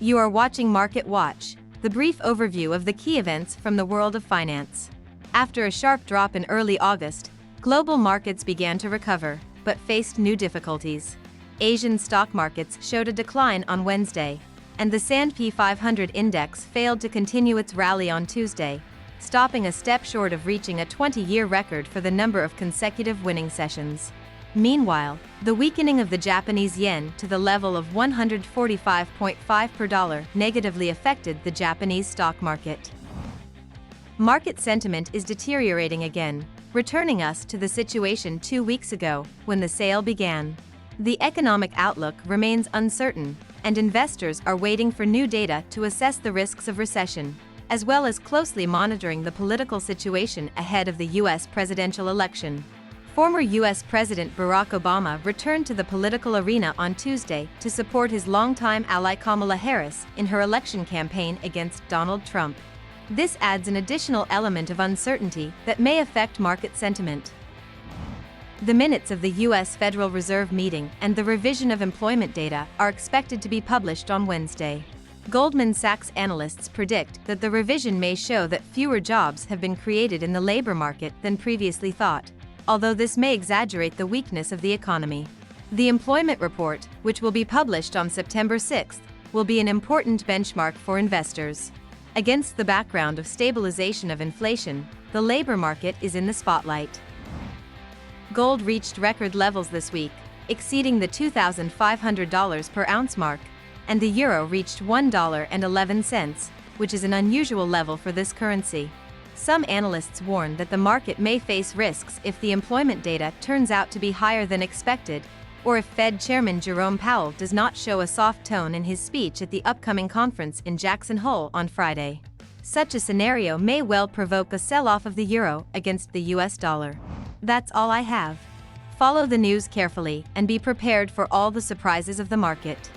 You are watching Market Watch, the brief overview of the key events from the world of finance. After a sharp drop in early August, global markets began to recover, but faced new difficulties. Asian stock markets showed a decline on Wednesday, and the S&P 500 index failed to continue its rally on Tuesday, stopping a step short of reaching a 20-year record for the number of consecutive winning sessions. Meanwhile, the weakening of the Japanese yen to the level of 145.5 per dollar negatively affected the Japanese stock market. Market sentiment is deteriorating again, returning us to the situation 2 weeks ago, when the sale began. The economic outlook remains uncertain, and investors are waiting for new data to assess the risks of recession, as well as closely monitoring the political situation ahead of the U.S. presidential election. Former U.S. President Barack Obama returned to the political arena on Tuesday to support his longtime ally Kamala Harris in her election campaign against Donald Trump. This adds an additional element of uncertainty that may affect market sentiment. The minutes of the U.S. Federal Reserve meeting and the revision of employment data are expected to be published on Wednesday. Goldman Sachs analysts predict that the revision may show that fewer jobs have been created in the labor market than previously thought, although this may exaggerate the weakness of the economy. The employment report, which will be published on September 6, will be an important benchmark for investors. Against the background of stabilization of inflation, the labor market is in the spotlight. Gold reached record levels this week, exceeding the $2,500 per ounce mark, and the euro reached $1.11, which is an unusual level for this currency. Some analysts warn that the market may face risks if the employment data turns out to be higher than expected, or if Fed Chairman Jerome Powell does not show a soft tone in his speech at the upcoming conference in Jackson Hole on Friday. Such a scenario may well provoke a sell-off of the euro against the US dollar. That's all I have. Follow the news carefully and be prepared for all the surprises of the market.